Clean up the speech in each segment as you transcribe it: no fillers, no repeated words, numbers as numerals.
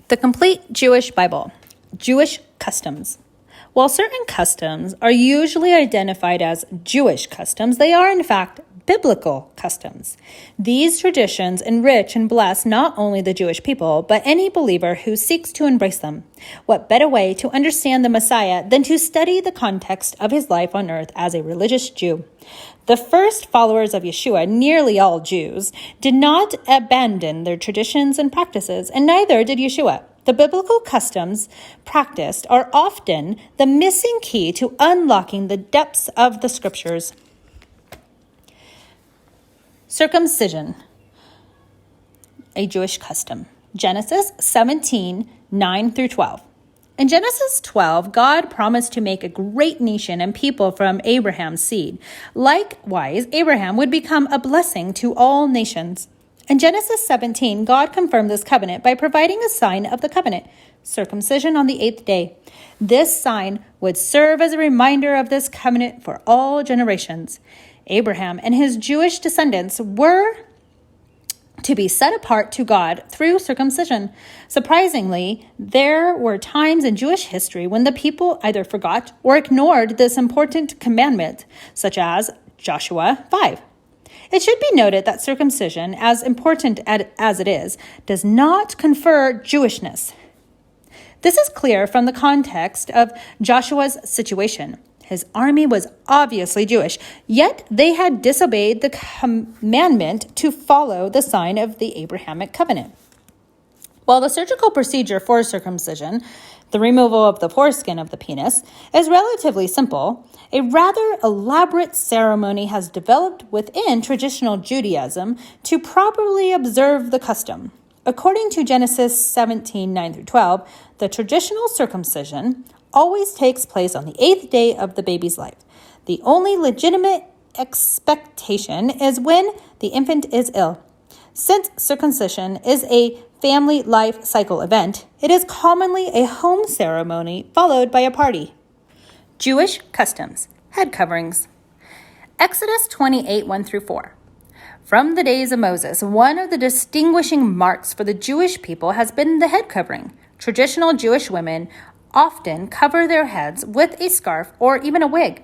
The Complete Jewish Bible, Jewish Customs. While certain customs are usually identified as Jewish customs, they are in fact biblical customs. These traditions enrich and bless not only the Jewish people, but any believer who seeks to embrace them. What better way to understand the Messiah than to study the context of his life on earth as a religious Jew? The first followers of Yeshua, nearly all Jews, did not abandon their traditions and practices, and neither did Yeshua. The biblical customs practiced are often the missing key to unlocking the depths of the scriptures. Circumcision, a Jewish custom. Genesis 17, 9 through 12. In Genesis 12, God promised to make a great nation and people from Abraham's seed. Likewise, Abraham would become a blessing to all nations. In Genesis 17, God confirmed this covenant by providing a sign of the covenant, circumcision on the 8th day. This sign would serve as a reminder of this covenant for all generations. Abraham and his Jewish descendants were to be set apart to God through circumcision. Surprisingly, there were times in Jewish history when the people either forgot or ignored this important commandment, such as Joshua 5. It should be noted that circumcision, as important as it is, does not confer Jewishness. This is clear from the context of Joshua's situation. His army was obviously Jewish, yet they had disobeyed the commandment to follow the sign of the Abrahamic covenant. While the surgical procedure for circumcision, the removal of the foreskin of the penis, is relatively simple, a rather elaborate ceremony has developed within traditional Judaism to properly observe the custom. According to Genesis 17, 9 through 12, the traditional circumcision always takes place on the 8th day of the baby's life. The only legitimate expectation is when the infant is ill. Since circumcision is a family life cycle event, it is commonly a home ceremony followed by a party. Jewish customs, head coverings. Exodus 28, 1 through 4. From the days of Moses, one of the distinguishing marks for the Jewish people has been the head covering. Traditional Jewish women often cover their heads with a scarf or even a wig.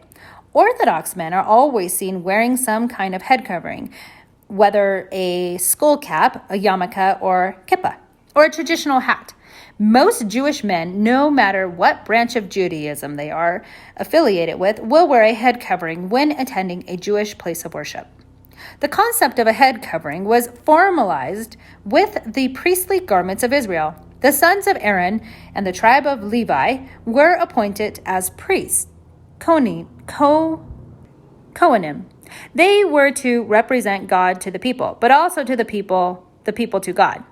Orthodox men are always seen wearing some kind of head covering, whether a skull cap, a yarmulke, or kippah, or a traditional hat. Most Jewish men, no matter what branch of Judaism they are affiliated with, will wear a head covering when attending a Jewish place of worship. The concept of a head covering was formalized with the priestly garments of Israel. The sons of Aaron and the tribe of Levi were appointed as priests, Kohanim. They were to represent God to the people, but also to the people to God.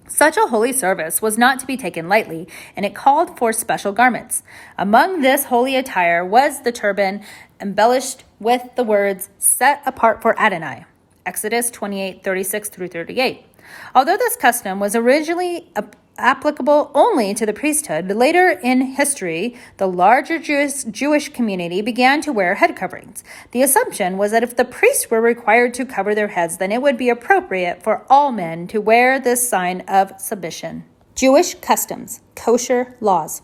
Such a holy service was not to be taken lightly, and it called for special garments. Among this holy attire was the turban embellished with the words, "Set apart for Adonai," Exodus 28, 36 through 38. Although this custom was originally applicable only to the priesthood, later in history, the larger Jewish community began to wear head coverings. The assumption was that if the priests were required to cover their heads, then it would be appropriate for all men to wear this sign of submission. Jewish customs, kosher laws.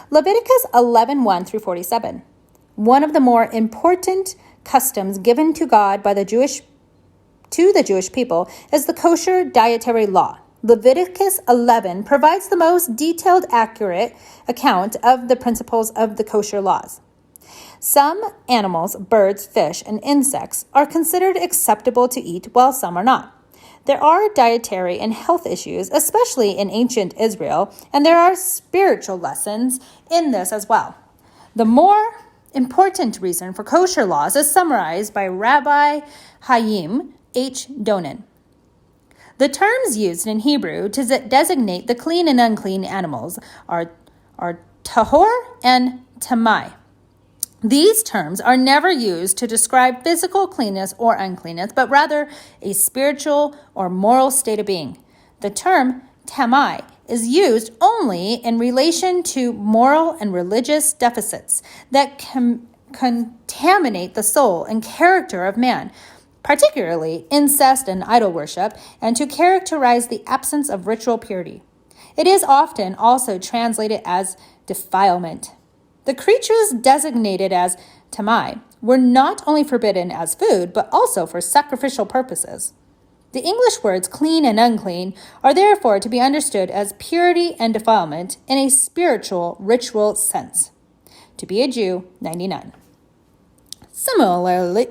Leviticus 11, 1 through 47. One of the more important customs given to God by the Jewish people is the Kosher Dietary Law. Leviticus 11 provides the most detailed, accurate account of the principles of the kosher laws. Some animals, birds, fish, and insects are considered acceptable to eat, while some are not. There are dietary and health issues, especially in ancient Israel, and there are spiritual lessons in this as well. The more important reason for kosher laws is summarized by Rabbi Chaim H. Donin. The terms used in Hebrew to designate the clean and unclean animals are tahor and tamai. These terms are never used to describe physical cleanness or uncleanness, but rather a spiritual or moral state of being. The term tamai is used only in relation to moral and religious deficits that contaminate the soul and character of man, particularly incest and idol worship, and to characterize the absence of ritual purity. It is often also translated as defilement. The creatures designated as tamai were not only forbidden as food, but also for sacrificial purposes. The English words clean and unclean are therefore to be understood as purity and defilement in a spiritual, ritual sense. To be a Jew, 99. Similarly,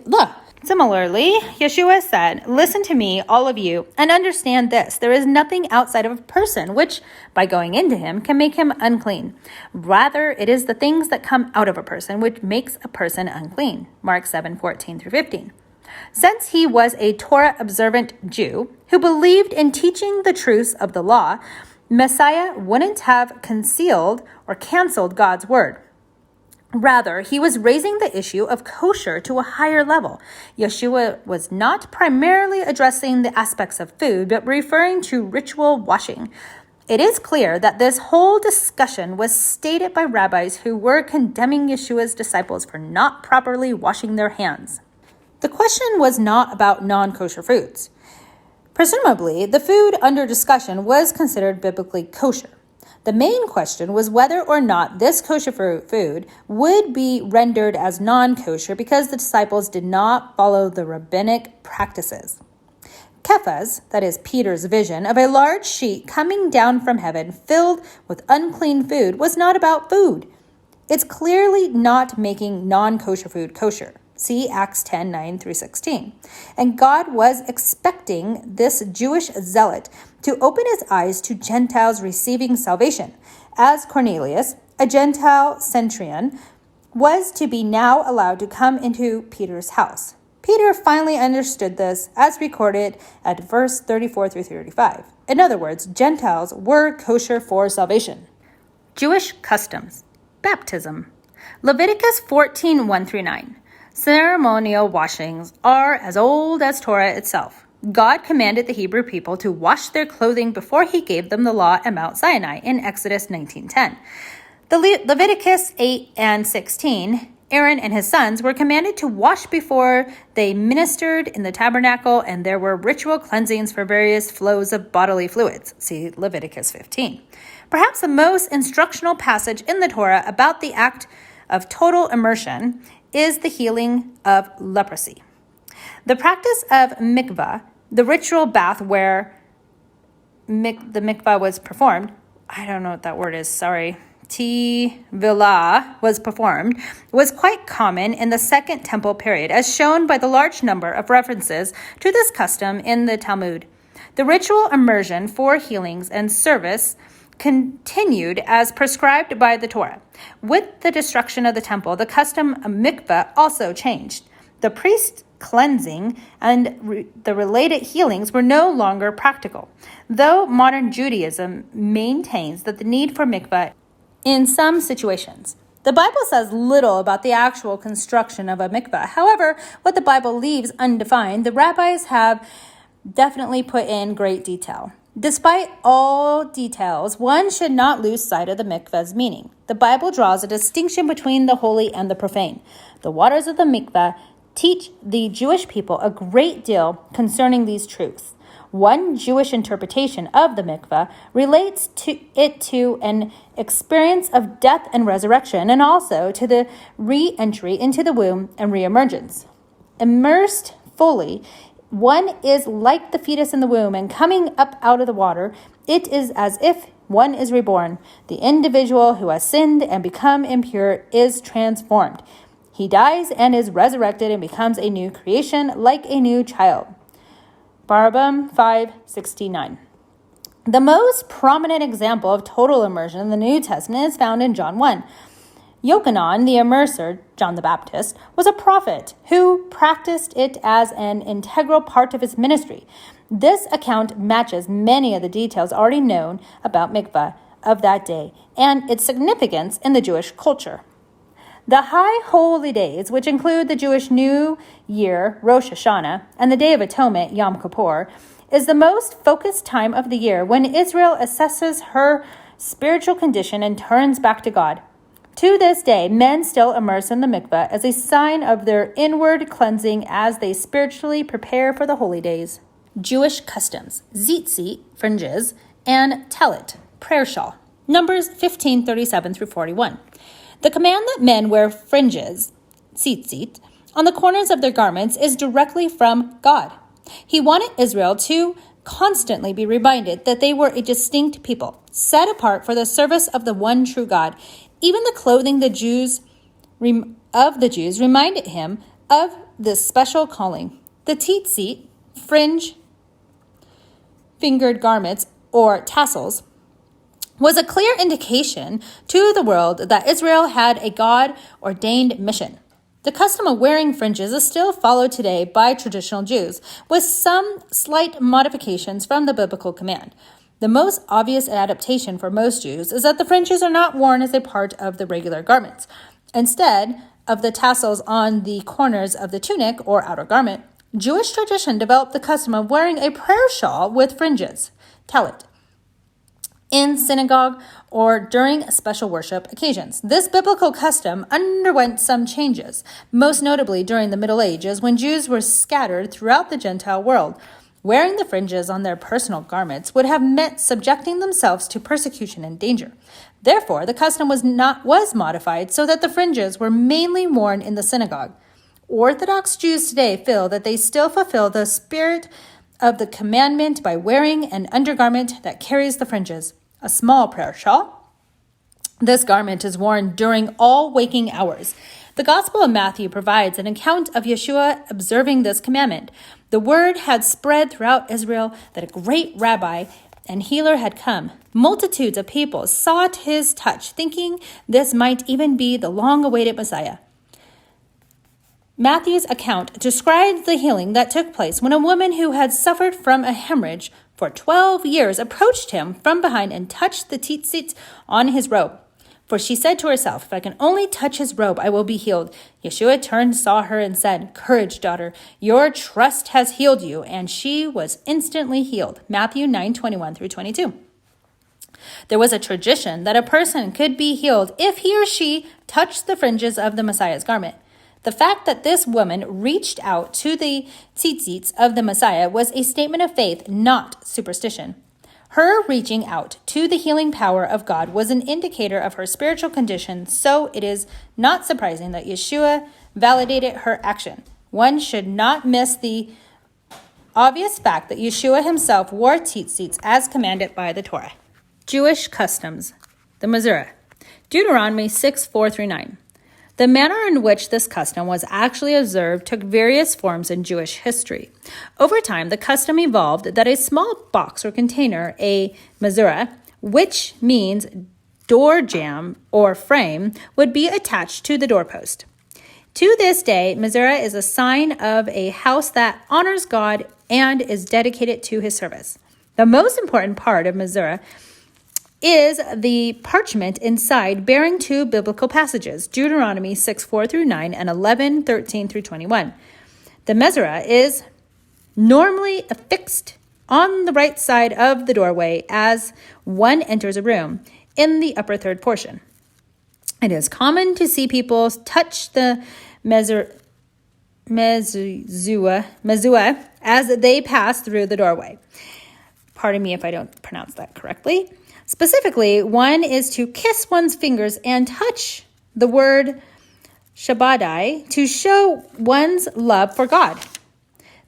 Yeshua said, "Listen to me, all of you, and understand this. There is nothing outside of a person which, by going into him, can make him unclean. Rather, it is the things that come out of a person which makes a person unclean." Mark 7:14-15. Since he was a Torah-observant Jew who believed in teaching the truths of the law, Messiah wouldn't have concealed or canceled God's word. Rather, he was raising the issue of kosher to a higher level. Yeshua was not primarily addressing the aspects of food, but referring to ritual washing. It is clear that this whole discussion was stated by rabbis who were condemning Yeshua's disciples for not properly washing their hands. The question was not about non-kosher foods. Presumably, the food under discussion was considered biblically kosher. The main question was whether or not this kosher food would be rendered as non-kosher because the disciples did not follow the rabbinic practices. Kephas, that is Peter's vision of a large sheet coming down from heaven filled with unclean food, was not about food. It's clearly not making non-kosher food kosher. See Acts 10:9-16. And God was expecting this Jewish zealot to open his eyes to Gentiles receiving salvation, as Cornelius, a Gentile centurion, was to be now allowed to come into Peter's house. Peter finally understood this, as recorded at verse 34-35. In other words, Gentiles were kosher for salvation. Jewish customs. Baptism. Leviticus 14:1-9. Ceremonial washings are as old as Torah itself. God commanded the Hebrew people to wash their clothing before he gave them the law at Mount Sinai in Exodus 19:10. The Leviticus 8:16, Aaron and his sons were commanded to wash before they ministered in the tabernacle, and there were ritual cleansings for various flows of bodily fluids. See Leviticus 15. Perhaps the most instructional passage in the Torah about the act of total immersion is the healing of leprosy. The practice of mikvah, the ritual bath where the mikvah was performed, I don't know what that word is, sorry, Typhillin was performed, was quite common in the Second Temple period, as shown by the large number of references to this custom in the Talmud. The ritual immersion for healings and service continued as prescribed by the Torah. With the destruction of the temple, the custom of mikvah also changed. The priest cleansing and the related healings were no longer practical, though modern Judaism maintains that the need for mikvah in some situations. The Bible says little about the actual construction of a mikvah. However, what the Bible leaves undefined, the rabbis have definitely put in great detail. Despite all details, one should not lose sight of the mikvah's meaning. The Bible draws a distinction between the holy and the profane. The waters of the mikvah teach the Jewish people a great deal concerning these truths. One Jewish interpretation of the mikvah relates to an experience of death and resurrection, and also to the re-entry into the womb and re-emergence. Immersed fully, one is like the fetus in the womb, and coming up out of the water, it is as if one is reborn. The individual who has sinned and become impure is transformed. He dies and is resurrected and becomes a new creation, like a new child. Barabam 5:69. The most prominent example of total immersion in the New Testament is found in John 1. Yochanan, the immerser, John the Baptist, was a prophet who practiced it as an integral part of his ministry. This account matches many of the details already known about mikvah of that day and its significance in the Jewish culture. The high holy days, which include the Jewish New Year, Rosh Hashanah, and the Day of Atonement, Yom Kippur, is the most focused time of the year when Israel assesses her spiritual condition and turns back to God. To this day, men still immerse in the mikvah as a sign of their inward cleansing as they spiritually prepare for the holy days. Jewish customs, tzitzit, fringes, and tallit, prayer shawl. Numbers 15:37 through 41. The command that men wear fringes, tzitzit, on the corners of their garments is directly from God. He wanted Israel to constantly be reminded that they were a distinct people, set apart for the service of the one true God. Even the clothing of the Jews reminded him of this special calling. The tzitzit, fringe, fingered garments, or tassels, was a clear indication to the world that Israel had a God-ordained mission. The custom of wearing fringes is still followed today by traditional Jews, with some slight modifications from the biblical command. The most obvious adaptation for most Jews is that the fringes are not worn as a part of the regular garments. Instead of the tassels on the corners of the tunic or outer garment, Jewish tradition developed the custom of wearing a prayer shawl with fringes, talit, in synagogue or during special worship occasions. This biblical custom underwent some changes, most notably during the Middle Ages when Jews were scattered throughout the Gentile world. Wearing the fringes on their personal garments would have meant subjecting themselves to persecution and danger. Therefore, the custom was modified so that the fringes were mainly worn in the synagogue. Orthodox Jews today feel that they still fulfill the spirit of the commandment by wearing an undergarment that carries the fringes, a small prayer shawl. This garment is worn during all waking hours. The Gospel of Matthew provides an account of Yeshua observing this commandment. The word had spread throughout Israel that a great rabbi and healer had come. Multitudes of people sought his touch, thinking this might even be the long-awaited Messiah. Matthew's account describes the healing that took place when a woman who had suffered from a hemorrhage for 12 years approached him from behind and touched the tzitzit on his robe. For she said to herself, "If I can only touch his robe, I will be healed." Yeshua turned, saw her, and said, "Courage, daughter, your trust has healed you." And she was instantly healed. Matthew 9:21 through 22. There was a tradition that a person could be healed if he or she touched the fringes of the Messiah's garment. The fact that this woman reached out to the tzitzits of the Messiah was a statement of faith, not superstition. Her reaching out to the healing power of God was an indicator of her spiritual condition, so it is not surprising that Yeshua validated her action. One should not miss the obvious fact that Yeshua himself wore tzitzits as commanded by the Torah. Jewish customs, the Mitzvah, Deuteronomy 6:4 through 9. The manner in which this custom was actually observed took various forms in Jewish history. Over time, the custom evolved that a small box or container, a mezuzah, which means door jamb or frame, would be attached to the doorpost. To this day, mezuzah is a sign of a house that honors God and is dedicated to his service. The most important part of mezuzah is the parchment inside bearing two biblical passages, Deuteronomy 6:4 through 9 and 11:13 through 21. The mezuzah is normally affixed on the right side of the doorway as one enters a room in the upper third portion. It is common to see people touch the mezuzah as they pass through the doorway. Pardon me if I don't pronounce that correctly. Specifically, one is to kiss one's fingers and touch the word Shabbatai to show one's love for God.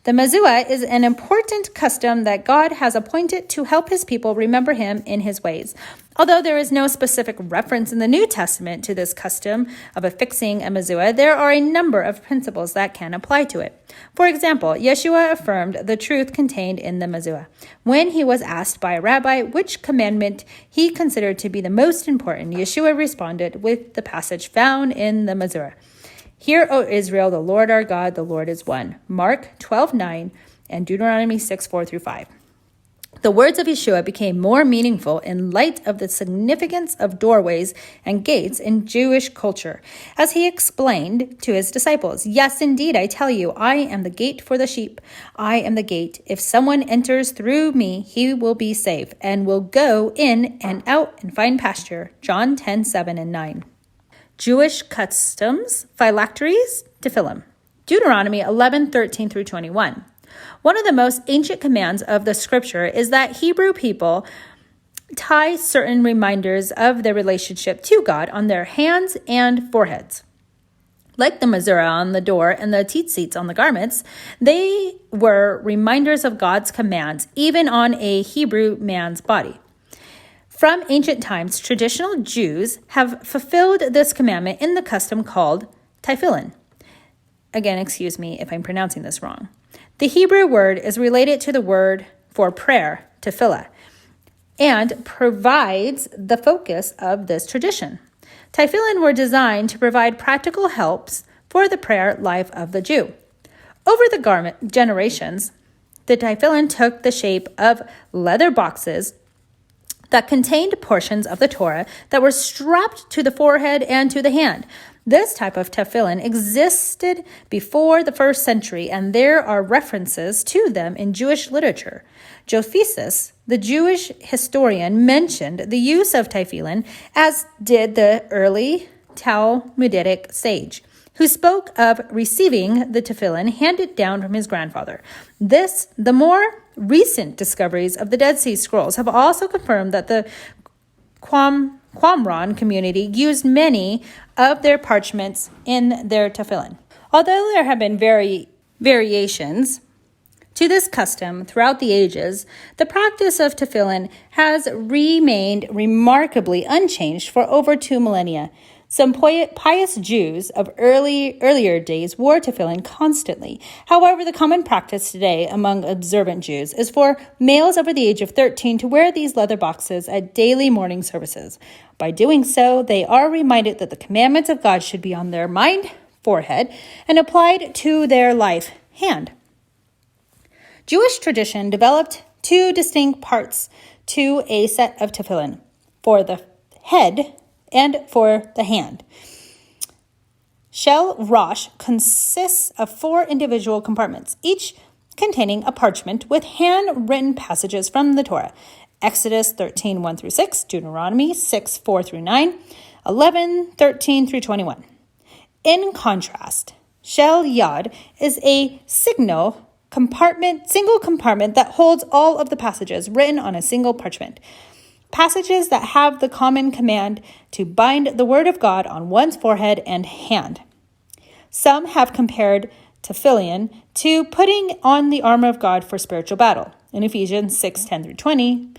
The mezuzah is an important custom that God has appointed to help his people remember him in his ways. Although there is no specific reference in the New Testament to this custom of affixing a mezuzah, there are a number of principles that can apply to it. For example, Yeshua affirmed the truth contained in the mezuzah. When he was asked by a rabbi which commandment he considered to be the most important, Yeshua responded with the passage found in the mezuzah. "Hear, O Israel, the Lord our God, the Lord is one." Mark 12:9 and Deuteronomy 6:4 through 5. The words of Yeshua became more meaningful in light of the significance of doorways and gates in Jewish culture, as he explained to his disciples, "Yes, indeed, I tell you, I am the gate for the sheep. I am the gate. If someone enters through me, he will be safe and will go in and out and find pasture." John 10:7 and 9. Jewish customs, phylacteries, Typhillin. Deuteronomy 11:13 through 21. One of the most ancient commands of the scripture is that Hebrew people tie certain reminders of their relationship to God on their hands and foreheads. Like the mezuzah on the door and the tzitzits on the garments, they were reminders of God's commands, even on a Hebrew man's body. From ancient times, traditional Jews have fulfilled this commandment in the custom called Typhillin. Again, excuse me if I'm pronouncing this wrong. The Hebrew word is related to the word for prayer, tefillah, and provides the focus of this tradition. Typhillin were designed to provide practical helps for the prayer life of the Jew. Over the generations, the Typhillin took the shape of leather boxes that contained portions of the Torah that were strapped to the forehead and to the hand. This type of tefillin existed before the 1st century, and there are references to them in Jewish literature. Josephus, the Jewish historian, mentioned the use of tefillin, as did the early Talmudic sage, who spoke of receiving the tefillin handed down from his grandfather. The more recent discoveries of the Dead Sea Scrolls have also confirmed that the Qumran community used many of their parchments in their tefillin. Although there have been variations to this custom throughout the ages, the practice of tefillin has remained remarkably unchanged for over 2 millennia. Some pious Jews of earlier days wore tefillin constantly. However, the common practice today among observant Jews is for males over the age of 13 to wear these leather boxes at daily morning services. By doing so, they are reminded that the commandments of God should be on their mind, forehead, and applied to their life, hand. Jewish tradition developed 2 distinct parts to a set of tefillin, for the head and for the hand. Shel Rosh consists of 4 individual compartments, each containing a parchment with handwritten passages from the Torah. Exodus 13, 1 through 6, Deuteronomy 6, 4 through 9, 11, 13 through 21. In contrast, Shel Yad is a single compartment that holds all of the passages written on a single parchment. Passages that have the common command to bind the word of God on one's forehead and hand. Some have compared tefillin to putting on the armor of God for spiritual battle. In Ephesians 6, 10 through 20,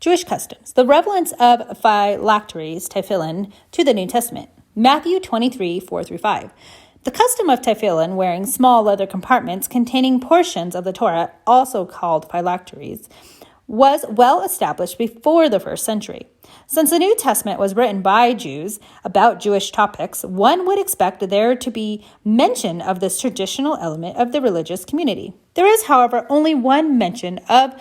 Jewish customs. The relevance of phylacteries, Typhillin, to the New Testament. Matthew 23, 4 through 5. The custom of tefillin, wearing small leather compartments containing portions of the Torah, also called phylacteries, was well established before the 1st century. Since the New Testament was written by Jews about Jewish topics, one would expect there to be mention of this traditional element of the religious community. There is, however, only one mention of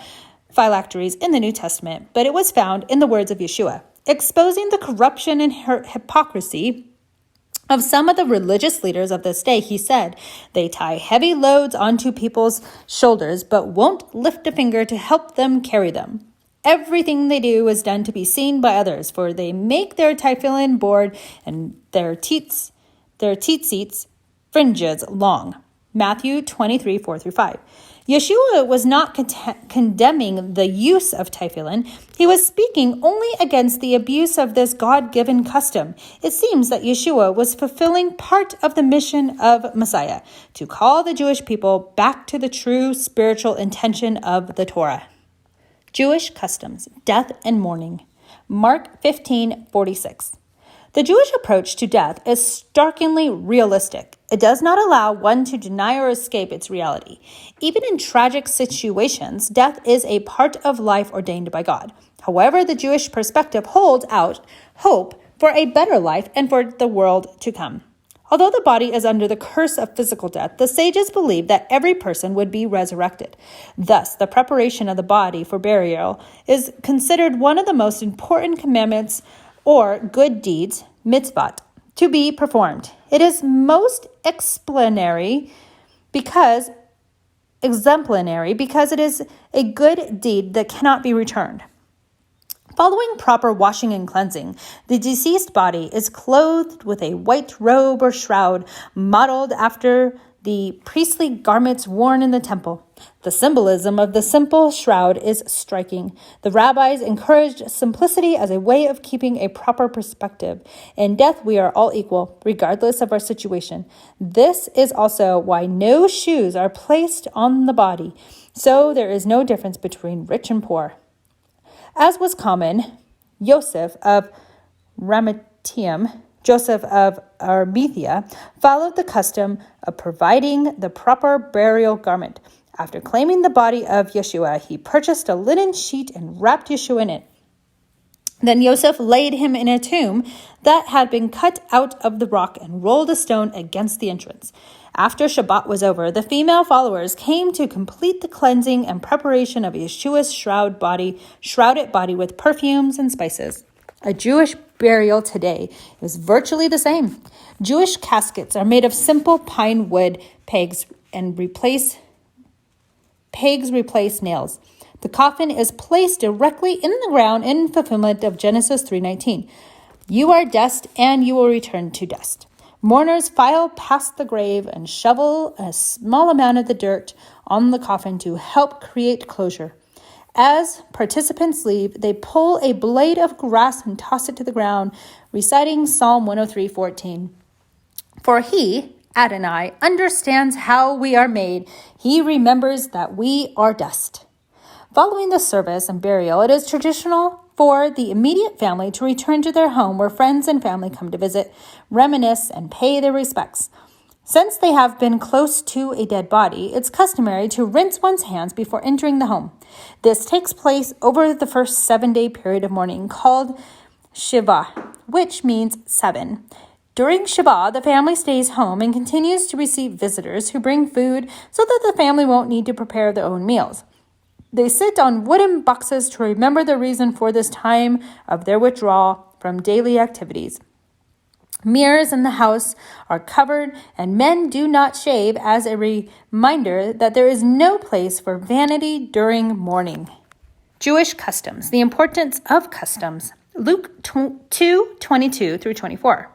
phylacteries in the New Testament, but it was found in the words of Yeshua, exposing the corruption and hypocrisy of some of the religious leaders of this day. He said, "They tie heavy loads onto people's shoulders, but won't lift a finger to help them carry them. Everything they do is done to be seen by others, for they make their tefillin board and their tzitzits fringes long." Matthew 23, 4 through 5. Yeshua was not condemning the use of tefillin. He was speaking only against the abuse of this God-given custom. It seems that Yeshua was fulfilling part of the mission of Messiah, to call the Jewish people back to the true spiritual intention of the Torah. Jewish customs, death and mourning. Mark 15, 46. The Jewish approach to death is starkly realistic. It does not allow one to deny or escape its reality. Even in tragic situations, death is a part of life ordained by God. However, the Jewish perspective holds out hope for a better life and for the world to come. Although the body is under the curse of physical death, the sages believed that every person would be resurrected. Thus, the preparation of the body for burial is considered one of the most important commandments or good deeds, mitzvah, to be performed. It is most exemplary because it is a good deed that cannot be returned. Following proper washing and cleansing, the deceased body is clothed with a white robe or shroud modeled after the priestly garments worn in the temple. The symbolism of the simple shroud is striking. The rabbis encouraged simplicity as a way of keeping a proper perspective. In death, we are all equal, regardless of our situation. This is also why no shoes are placed on the body, so there is no difference between rich and poor. As was common, Joseph of Arimathea followed the custom of providing the proper burial garment. After claiming the body of Yeshua, he purchased a linen sheet and wrapped Yeshua in it. Then Joseph laid him in a tomb that had been cut out of the rock and rolled a stone against the entrance. After Shabbat was over, the female followers came to complete the cleansing and preparation of Yeshua's shrouded body with perfumes and spices. A Jewish burial today is virtually the same. Jewish caskets are made of simple pine wood pegs and replace nails. The coffin is placed directly in the ground in fulfillment of Genesis 3:19. You are dust and you will return to dust. Mourners file past the grave and shovel a small amount of the dirt on the coffin to help create closure. As participants leave, they pull a blade of grass and toss it to the ground, reciting Psalm 103:14. For he, Adonai, understands how we are made. He remembers that we are dust. Following the service and burial, it is traditional for the immediate family to return to their home where friends and family come to visit, reminisce, and pay their respects. Since they have been close to a dead body, it's customary to rinse one's hands before entering the home. This takes place over the first 7-day period of mourning called Shiva, which means 7. During Shabbat, the family stays home and continues to receive visitors who bring food so that the family won't need to prepare their own meals. They sit on wooden boxes to remember the reason for this time of their withdrawal from daily activities. Mirrors in the house are covered, and men do not shave as a reminder that there is no place for vanity during mourning. Jewish customs, the importance of customs. Luke 2:22 through 24.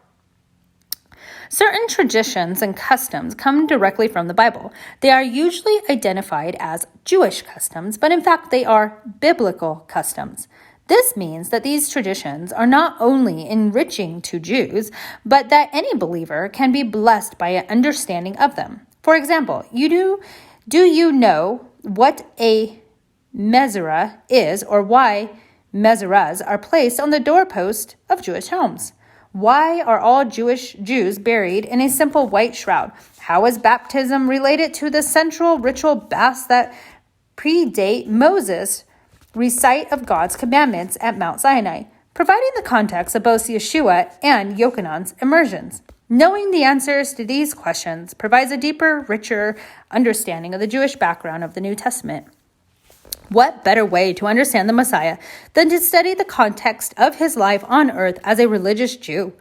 Certain traditions and customs come directly from the Bible. They are usually identified as Jewish customs, but in fact they are biblical customs. This means that these traditions are not only enriching to Jews, but that any believer can be blessed by an understanding of them. For example, do you know what a mezuzah is, or why mezuzahs are placed on the doorpost of Jewish homes? Why are all Jews buried in a simple white shroud? How is baptism related to the central ritual baths that predate Moses' recite of God's commandments at Mount Sinai, providing the context of both Yeshua and Yochanan's immersions? Knowing the answers to these questions provides a deeper, richer understanding of the Jewish background of the New Testament. What better way to understand the Messiah than to study the context of his life on earth as a religious Jew?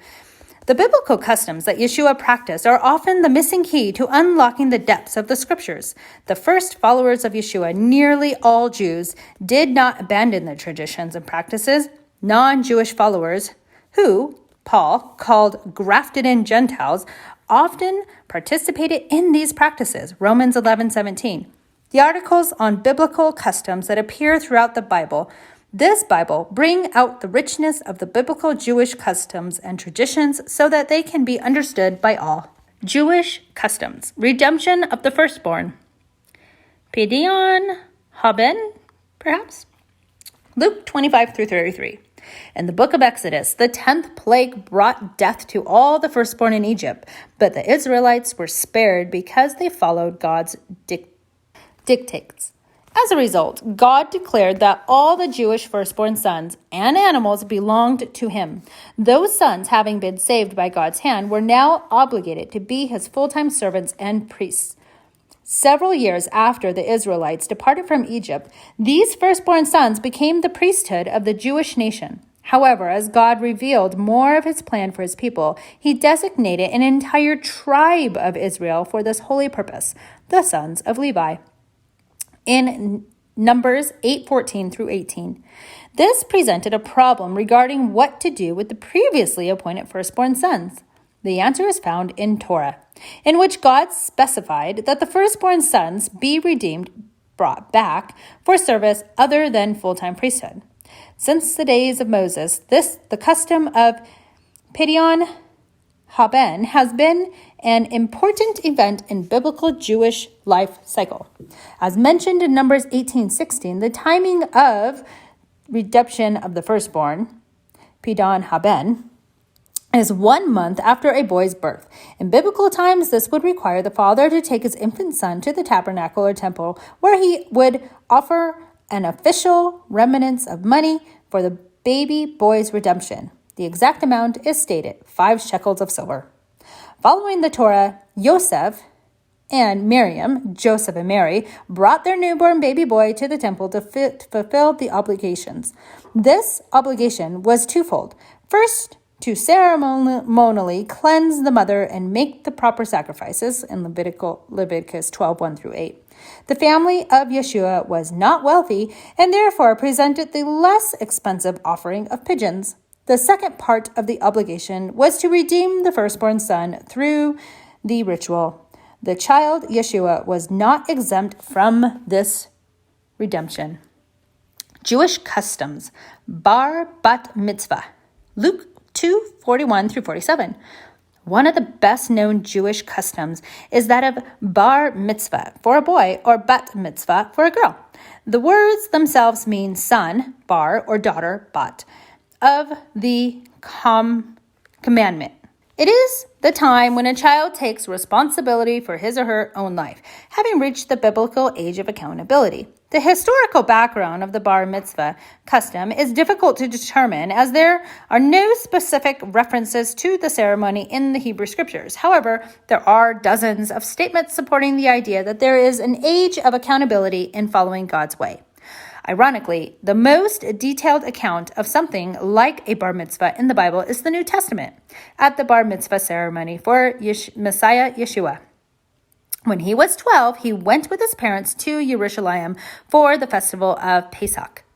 The biblical customs that Yeshua practiced are often the missing key to unlocking the depths of the scriptures. The first followers of Yeshua, nearly all Jews, did not abandon their traditions and practices. Non-Jewish followers, who Paul called grafted-in Gentiles, often participated in these practices. Romans 11:17. The articles on biblical customs that appear throughout this Bible bring out the richness of the biblical Jewish customs and traditions so that they can be understood by all. Jewish customs. Redemption of the firstborn. Pedion haben, perhaps? Luke 25 through 33. In the book of Exodus, the 10th plague brought death to all the firstborn in Egypt, but the Israelites were spared because they followed God's dictates. As a result, God declared that all the Jewish firstborn sons and animals belonged to him. Those sons, having been saved by God's hand, were now obligated to be his full-time servants and priests. Several years after the Israelites departed from Egypt, these firstborn sons became the priesthood of the Jewish nation. However, as God revealed more of his plan for his people, he designated an entire tribe of Israel for this holy purpose, the sons of Levi. In Numbers 8:14 through 18. This presented a problem regarding what to do with the previously appointed firstborn sons. The answer is found in Torah, in which God specified that the firstborn sons be redeemed brought back for service other than full-time priesthood. Since the days of Moses, the custom of Pidyon Haben has been an important event in biblical Jewish life cycle. As mentioned in Numbers 18:16, the timing of redemption of the firstborn, Pidyon Haben, is 1 month after a boy's birth. In biblical times, this would require the father to take his infant son to the tabernacle or temple, where he would offer an official remnants of money for the baby boy's redemption. The exact amount is stated, 5 shekels of silver. Following the Torah, Yosef and Miriam, Joseph and Mary, brought their newborn baby boy to the temple to fulfill the obligations. This obligation was twofold. First, to ceremonially cleanse the mother and make the proper sacrifices in Leviticus 12:1-8. The family of Yeshua was not wealthy and therefore presented the less expensive offering of pigeons. The second part of the obligation was to redeem the firstborn son through the ritual. The child Yeshua was not exempt from this redemption. Jewish customs, bar bat mitzvah, Luke 2:41-47. One of the best-known Jewish customs is that of bar mitzvah for a boy or bat mitzvah for a girl. The words themselves mean son, bar, or daughter, bat, of the commandment. It is the time when a child takes responsibility for his or her own life, having reached the biblical age of accountability. The historical background of the bar mitzvah custom is difficult to determine, as there are no specific references to the ceremony in the Hebrew scriptures. However, there are dozens of statements supporting the idea that there is an age of accountability in following God's way. Ironically, the most detailed account of something like a bar mitzvah in the Bible is the New Testament, at the bar mitzvah ceremony for Messiah Yeshua. When he was 12, he went with his parents to Jerusalem for the festival of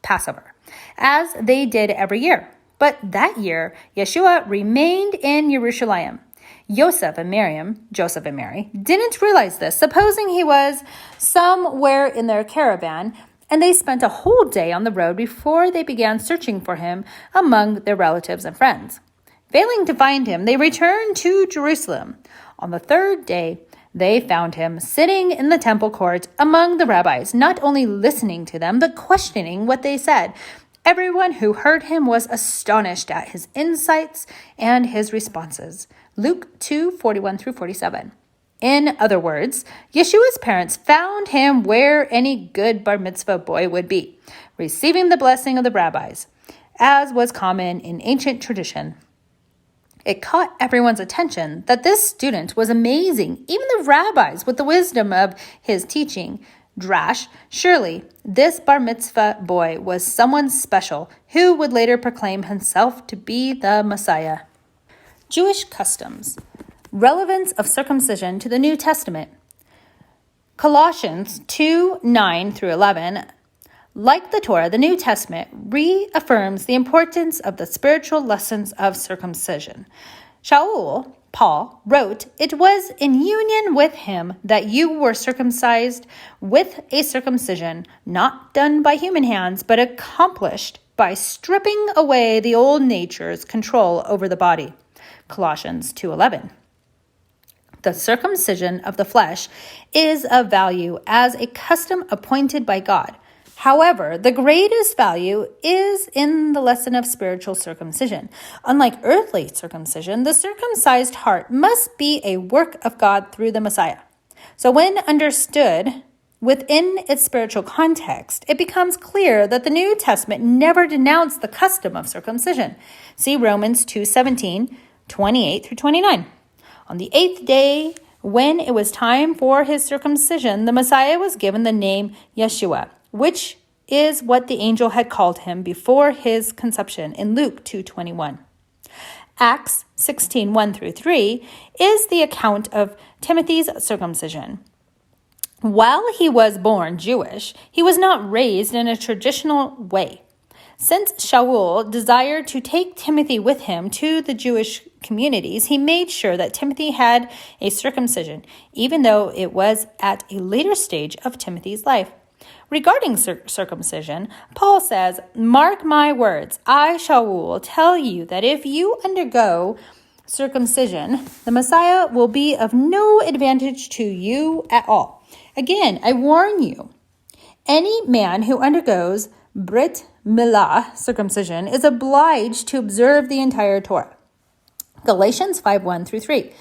Passover, as they did every year. But that year, Yeshua remained in Jerusalem. Joseph and Mary, didn't realize this, supposing he was somewhere in their caravan, and they spent a whole day on the road before they began searching for him among their relatives and friends. Failing to find him, they returned to Jerusalem. On the third day, they found him sitting in the temple court among the rabbis, not only listening to them, but questioning what they said. Everyone who heard him was astonished at his insights and his responses. Luke 2:41-47. In other words, Yeshua's parents found him where any good bar mitzvah boy would be, receiving the blessing of the rabbis, as was common in ancient tradition. It caught everyone's attention that this student was amazing, even the rabbis, with the wisdom of his teaching. Drash, surely this bar mitzvah boy was someone special who would later proclaim himself to be the Messiah. Jewish customs. Relevance of circumcision to the New Testament. Colossians 2:9-11. Like the Torah, the New Testament reaffirms the importance of the spiritual lessons of circumcision. Paul, wrote, "It was in union with him that you were circumcised with a circumcision not done by human hands, but accomplished by stripping away the old nature's control over the body." Colossians 2:11. The circumcision of the flesh is of value as a custom appointed by God. However, the greatest value is in the lesson of spiritual circumcision. Unlike earthly circumcision, the circumcised heart must be a work of God through the Messiah. So when understood within its spiritual context, it becomes clear that the New Testament never denounced the custom of circumcision. See Romans 2:17, 28-29. On the 8th day, when it was time for his circumcision, the Messiah was given the name Yeshua, which is what the angel had called him before his conception in Luke 2:21. Acts 16:1-3 is the account of Timothy's circumcision. While he was born Jewish, he was not raised in a traditional way. Since Shaul desired to take Timothy with him to the Jewish communities, he made sure that Timothy had a circumcision, even though it was at a later stage of Timothy's life. Regarding circumcision, Paul says, "Mark my words, I, Shaul, tell you that if you undergo circumcision, the Messiah will be of no advantage to you at all. Again, I warn you, any man who undergoes Brit Milah, circumcision, is obliged to observe the entire Torah." Galatians 5:1-3.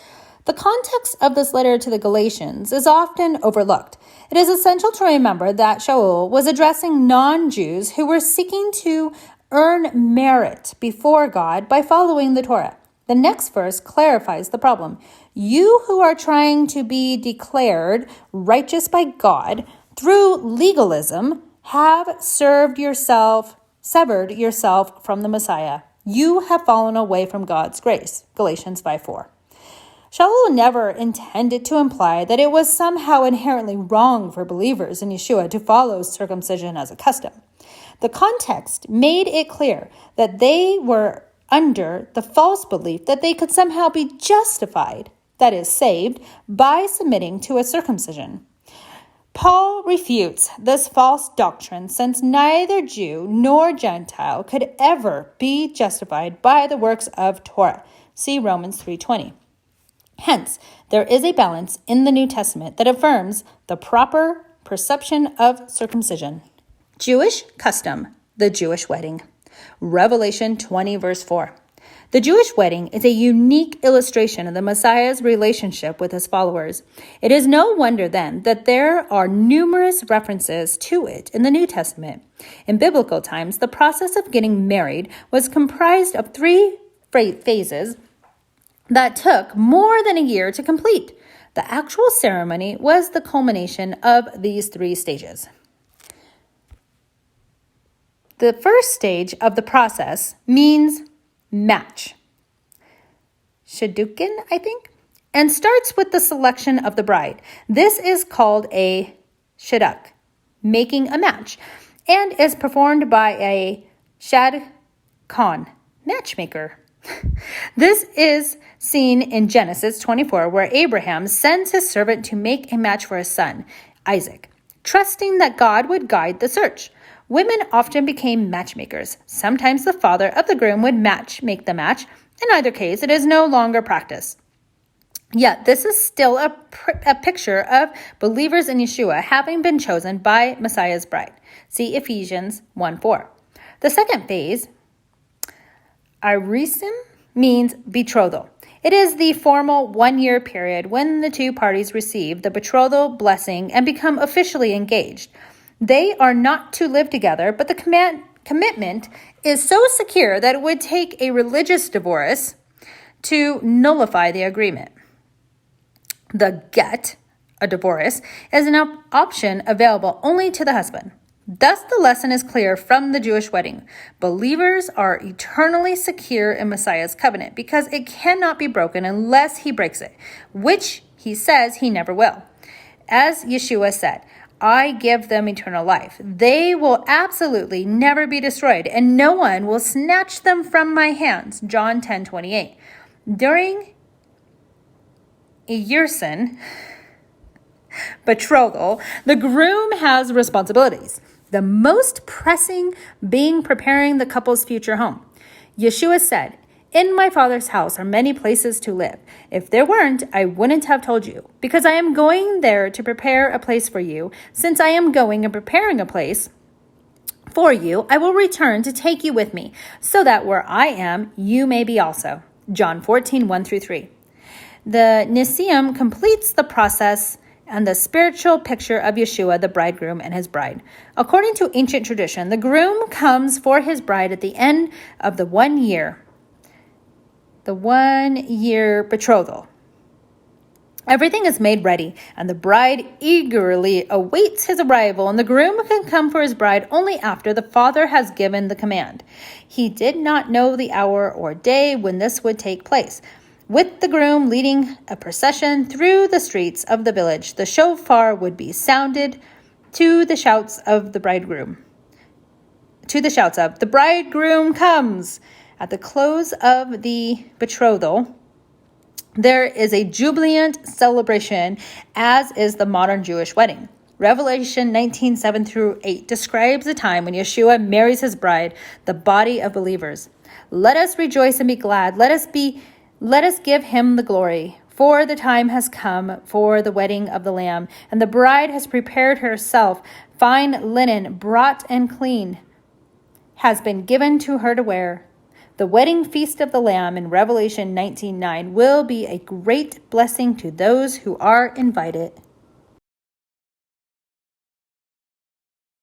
The context of this letter to the Galatians is often overlooked. It is essential to remember that Shaul was addressing non-Jews who were seeking to earn merit before God by following the Torah. The next verse clarifies the problem. You who are trying to be declared righteous by God through legalism have severed yourself from the Messiah. You have fallen away from God's grace. Galatians 5:4. Shaul never intended to imply that it was somehow inherently wrong for believers in Yeshua to follow circumcision as a custom. The context made it clear that they were under the false belief that they could somehow be justified, that is, saved, by submitting to a circumcision. Paul refutes this false doctrine since neither Jew nor Gentile could ever be justified by the works of Torah. See Romans 3:20. Hence, there is a balance in the New Testament that affirms the proper perception of circumcision. Jewish custom, the Jewish wedding. Revelation 20:4. The Jewish wedding is a unique illustration of the Messiah's relationship with his followers. It is no wonder then that there are numerous references to it in the New Testament. In biblical times, the process of getting married was comprised of 3 phases that took more than a year to complete. The actual ceremony was the culmination of these 3 stages. The first stage of the process means match, Shadukin, I think, and starts with the selection of the bride. This is called a shaduk, making a match, and is performed by a shadchan, matchmaker. This is seen in Genesis 24, where Abraham sends his servant to make a match for his son, Isaac, trusting that God would guide the search. Women often became matchmakers. Sometimes the father of the groom would make the match. In either case, it is no longer practiced. Yet, this is still a picture of believers in Yeshua having been chosen by Messiah's bride. See Ephesians 1:4. The second phase, Arisim, means betrothal. It is the formal 1-year period when the 2 parties receive the betrothal blessing and become officially engaged. They are not to live together, but the commitment is so secure that it would take a religious divorce to nullify the agreement. The get, a divorce, is an option available only to the husband. Thus, the lesson is clear from the Jewish wedding. Believers are eternally secure in Messiah's covenant because it cannot be broken unless he breaks it, which he says he never will. As Yeshua said, I give them eternal life. They will absolutely never be destroyed, and no one will snatch them from my hands. John 10:28. During a Yersin betrothal, the groom has responsibilities. The most pressing being preparing the couple's future home. Yeshua said, "In my Father's house are many places to live. If there weren't, I wouldn't have told you, because I am going there to prepare a place for you. Since I am going and preparing a place for you, I will return to take you with me, so that where I am, you may be also." John 14:1-3. The Nisim completes the process and the spiritual picture of Yeshua, the bridegroom, and his bride. According to ancient tradition, the groom comes for his bride at the end of the 1 year. The 1-year betrothal. Everything is made ready, and the bride eagerly awaits his arrival, and the groom can come for his bride only after the father has given the command. He did not know the hour or day when this would take place. With the groom leading a procession through the streets of the village, the shofar would be sounded to the shouts of the bridegroom. The bridegroom comes. At the close of the betrothal, there is a jubilant celebration, as is the modern Jewish wedding. Revelation 19:7 through 8 describes the time when Yeshua marries his bride, the body of believers. Let us rejoice and be glad. Let us give him the glory. For the time has come for the wedding of the Lamb, and the bride has prepared herself. Fine linen, brought and clean, has been given to her to wear. The wedding feast of the Lamb in Revelation 19:9 will be a great blessing to those who are invited.